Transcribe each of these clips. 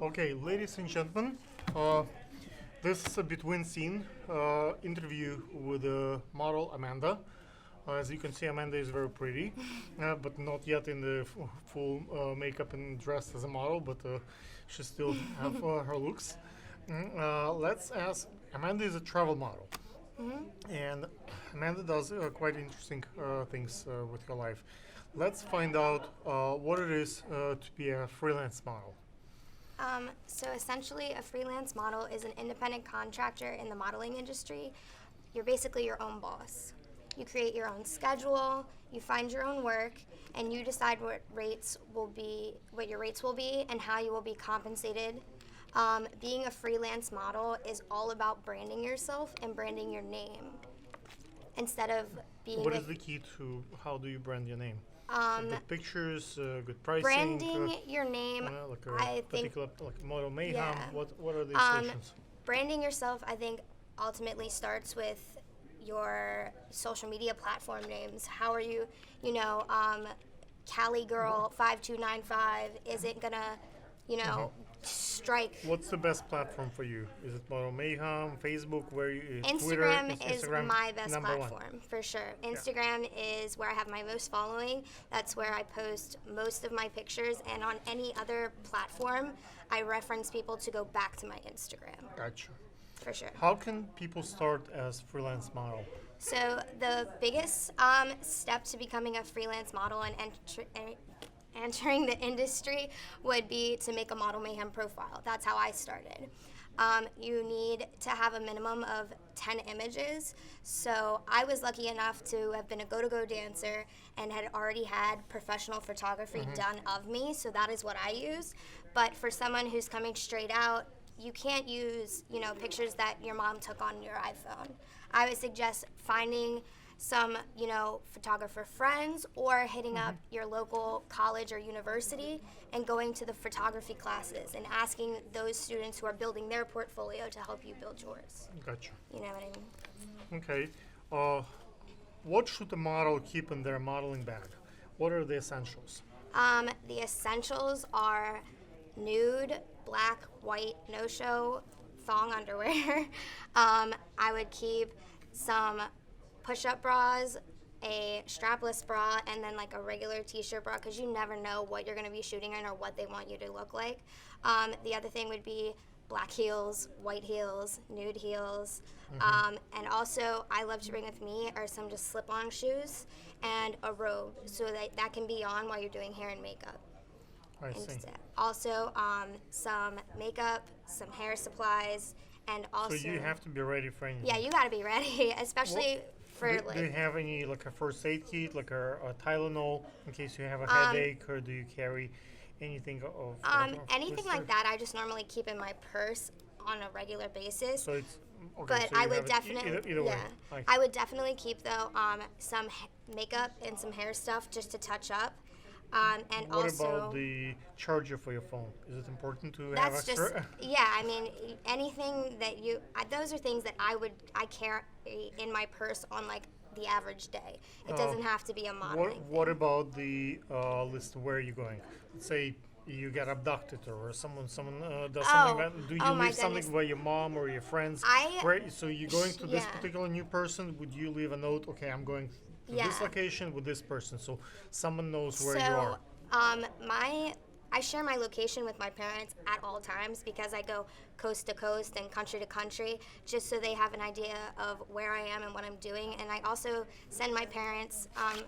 Okay, ladies and gentlemen, this is a between scene interview with model Amanda. As you can see, Amanda is very pretty, but not yet in the full makeup and dressed as a model, but she still have her looks. Let's ask. Amanda is a travel model, and Amanda does quite interesting things with her life. Let's find out what it is to be a freelance model. So essentially, a freelance model is an independent contractor in the modeling industry. You're basically your own boss. You create your own schedule, you find your own work, and you decide what your rates will be, and how you will be compensated. Being a freelance model is all about branding yourself and branding your name, instead of being. What is the key to how do you brand your name? Good pictures, good pricing. Branding your name, like a I think. particular like Model Mayhem. Yeah. What are the stations? Branding yourself, I think, ultimately starts with your social media platform names. How are you, Cali Girl 5295 isn't gonna, strike. What's the best platform for you? Is it Model Mayhem, Facebook, Instagram Twitter? is my best number platform, one. for sure. Instagram is where I have my most following. That's where I post most of my pictures. And on any other platform, I reference people to go back to my Instagram. Gotcha. For sure. How can people start as freelance model? So the biggest step to becoming a freelance model and entering the industry would be to make a Model Mayhem profile. That's how I started. You need to have a minimum of 10 images. So I was lucky enough to have been a go-to-go dancer and had already had professional photography done of me. So that is what I use. But for someone who's coming straight out, you can't use, pictures that your mom took on your iPhone. I would suggest finding some, photographer friends or hitting up your local college or university and going to the photography classes and asking those students who are building their portfolio to help you build yours. Gotcha. You know what I mean? Okay. What should a model keep in their modeling bag? What are the essentials? The essentials are nude, black, white, no-show, thong underwear. I would keep some push-up bras, a strapless bra, and then like a regular t-shirt bra, because you never know what you're going to be shooting in or what they want you to look like. The other thing would be black heels, white heels, nude heels. And also, I love to bring with me are some just slip-on shoes and a robe, so that can be on while you're doing hair and makeup. I see. Also, some makeup, some hair supplies, and also. So you have to be ready for anything. Yeah, you got to be ready, especially for do you have any like a first aid kit, like a Tylenol in case you have a headache, or do you carry anything of? Anything like that, I just normally keep in my purse on a regular basis. So it's. Okay, but so I you would have it definitely, either way. yeah, Nice. I would definitely keep though some makeup and some hair stuff just to touch up. And What also, about the charger for your phone? Is it important to have that's just, extra? yeah, I mean, anything that those are things that I carry in my purse on like the average day. It doesn't have to be a modeling What thing. about the list of where are you going? Let's say you get abducted or someone does something bad. Do you oh my leave something goodness. by your mom or your friends? So you're going to this Yeah. particular new person, would you leave a note, okay, I'm going to this Yeah. location with this person, so someone knows where you are? I share my location with my parents at all times because I go coast to coast and country to country just so they have an idea of where I am and what I'm doing. And I also send my parents,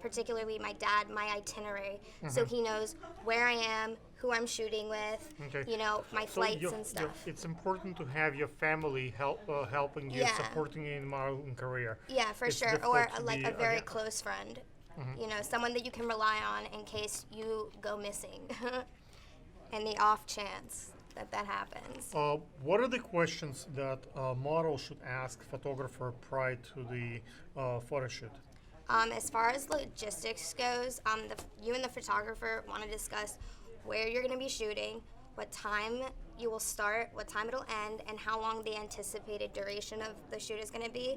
particularly my dad, my itinerary so he knows where I am, who I'm shooting with, Okay. My So flights and stuff. it's important to have your family helping you, Yeah. supporting you in modeling career. Yeah, for It's sure. difficult Or to like be, a very yeah. close friend. Someone that you can rely on in case you go missing. And the off chance that happens. What are the questions that a model should ask photographer prior to the photo shoot? As far as logistics goes, you and the photographer want to discuss where you're going to be shooting, what time you will start, what time it'll end, and how long the anticipated duration of the shoot is going to be.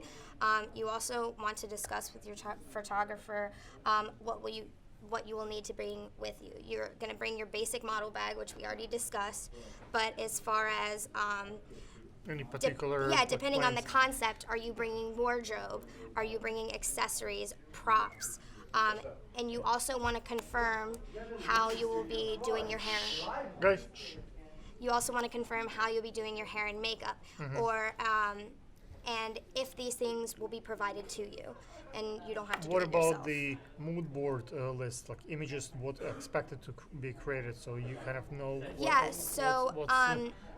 You also want to discuss with your photographer what you will need to bring with you. You're going to bring your basic model bag, which we already discussed, but as far as Any particular? depending on the plans? concept, are you bringing wardrobe? Are you bringing accessories, props? And you also want to confirm how you will be doing your hair. Guys, You also want to confirm how you'll be doing your hair and makeup, or and if these things will be provided to you, and you don't have to what do it about yourself. the mood board list, like images, what expected to be created, so you kind of know Yeah, so, what's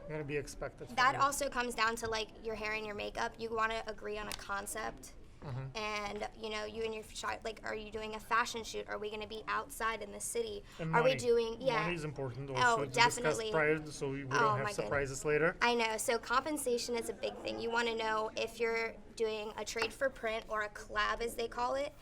going to be expected. That from you. also comes down to like your hair and your makeup. You want to agree on a concept. And you and your shot, like, are you doing a fashion shoot? Are we going to be outside in the city? And Are we money. doing Money is important also to definitely. discuss prior, so we Oh, don't my have goodness. surprises later. I know. So compensation is a big thing. You want to know if you're doing a trade for print or a collab, as they call it.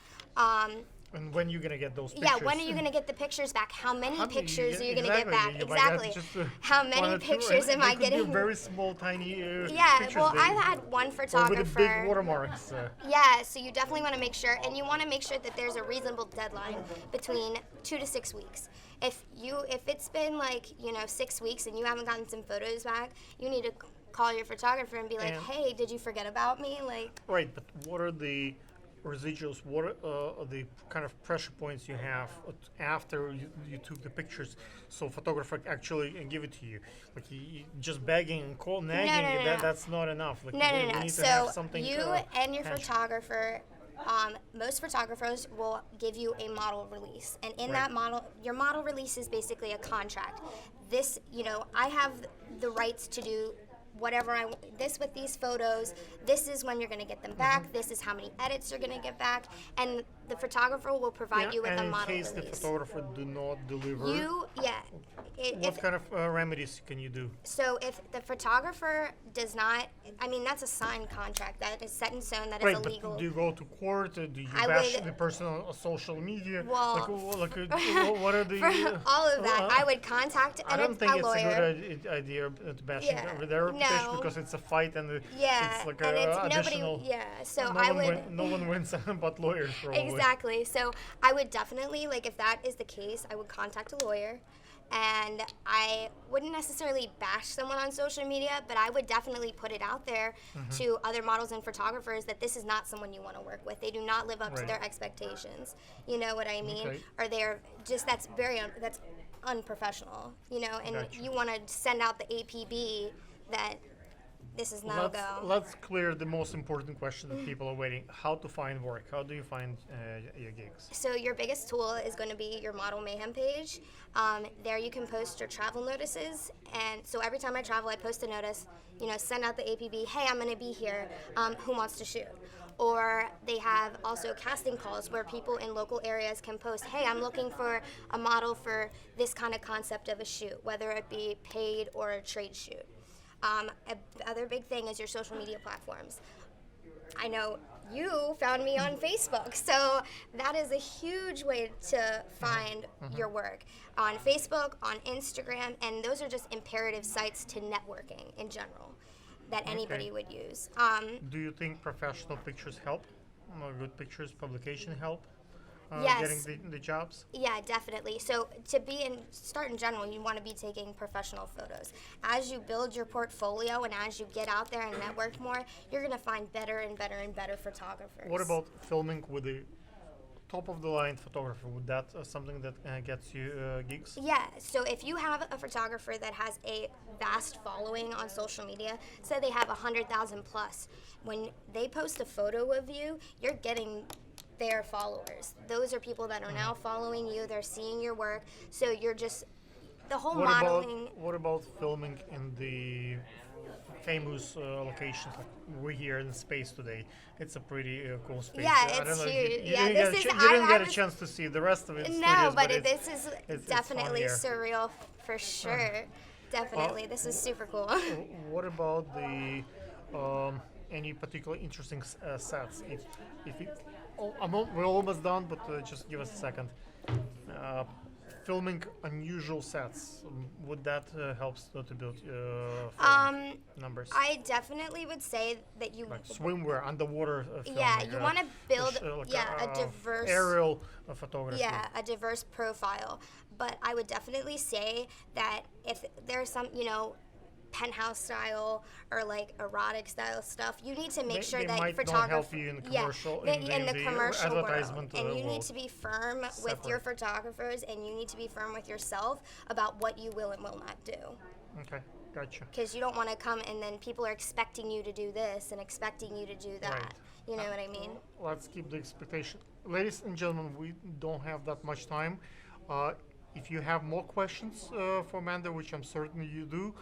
And when you're gonna get those pictures? Yeah, when are you going to get the pictures back? How many How many- pictures are you going to get exactly, back? you might have Exactly. just, How one many or two, pictures and am they I could be getting? very small, tiny Yeah, pictures. well, they- I've had one or photographer. with the big watermarks. Yeah, so you definitely want to make sure, and you want to make sure that there's a reasonable deadline between 2 to 6 weeks. If it's been like 6 weeks and you haven't gotten some photos back, you need to call your photographer and be like, And- hey, did you forget about me? Like, Right, but what are the residuals? What are the kind of pressure points you have after you took the pictures, so photographer actually give it to you? Like you just begging and nagging, no. that's not enough. Like no, we no, no. need to have So something. you and your tangible. photographer. Most photographers will give you a model release, and in Right. that model, your model release is basically a contract. This, I have the rights to do whatever this with these photos. This is when you're going to get them back. This is how many edits you're going to get back, and the photographer will provide you with and a in model case the release. photographer do not deliver, If what kind of remedies can you do? so, if the photographer does not, I mean, that's a signed contract that is set in stone. That is Right, illegal. but do you go to court? Do you I bash would- the person on social media? Well, What are the... For all of that, I would contact I don't think a it's lawyer. a good idea to bash their reputation, no. because it's a fight and Yeah, it's like and it's additional... nobody. Yeah, so no I one would. no one wins but lawyers, probably. Exactly. So I would definitely, like, if that is the case, I would contact a lawyer. And I wouldn't necessarily bash someone on social media, but I would definitely put it out there to other models and photographers that this is not someone you want to work with. They do not live up to Right. their expectations. You know what I mean? Okay. Or they're just, that's that's unprofessional, and Gotcha. you want to send out the APB that this is no go. Let's clear the most important question that people are waiting. How to find work? How do you find your gigs? So your biggest tool is going to be your Model Mayhem page. There you can post your travel notices, and so every time I travel, I post a notice. Send out the APB. Hey, I'm going to be here. Who wants to shoot? Or they have also casting calls where people in local areas can post, hey, I'm looking for a model for this kind of concept of a shoot, whether it be paid or a trade shoot. Other big thing is your social media platforms. I know you found me on Facebook, so that is a huge way to find your work. On Facebook, on Instagram, and those are just imperative sites to networking in general that anybody would use. Do you think professional pictures help? Good pictures, publication help? Yes. Getting the jobs? Yeah, definitely. So start in general, you want to be taking professional photos. As you build your portfolio and as you get out there and network more, you're going to find better and better and better photographers. What about filming with the top-of-the-line photographer? Would that something that gets you gigs? Yeah, so if you have a photographer that has a vast following on social media, say they have 100,000 plus, when they post a photo of you, you're getting their followers. Those are people that are now following you, they're seeing your work, so you're just, the whole modeling. What about filming in the famous locations, like we're here in space today? It's a pretty cool space. Yeah, I don't it's know if huge. You Yeah, didn't this get a is- ch- you didn't I get a was- chance to see the rest of it. No, but it's, this is it's definitely fun here. surreal for sure. Definitely, this is super cool. What about the any particular interesting sets? If we're almost done, but just give us a second. filming unusual sets. Would that help to build numbers? I definitely would say that you Like swimwear, underwater filming. yeah, you want to build like a diverse aerial photography. yeah, a diverse profile. But I would definitely say that if there's some, penthouse style or like erotic style stuff, you need to make sure they that might not help photography you in commercial in the commercial advertisement world. And you need world. to be firm with your photographers, and you need to be firm with yourself about what you will and will not do. Okay, gotcha. Because you don't want to come and then people are expecting you to do this and expecting you to do that. Right. You know what I mean? Let's keep the expectation. Ladies and gentlemen, we don't have that much time. If you have more questions for Amanda, which I'm certain you do,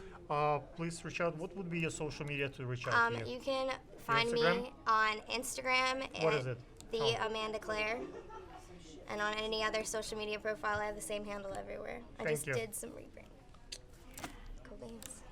please reach out. What would be your social media to reach out to you? You can find Instagram? me on Instagram What at is it? the Amanda Claire. And on any other social media profile, I have the same handle everywhere. I Thank just you. did some rebrand. Cool beans.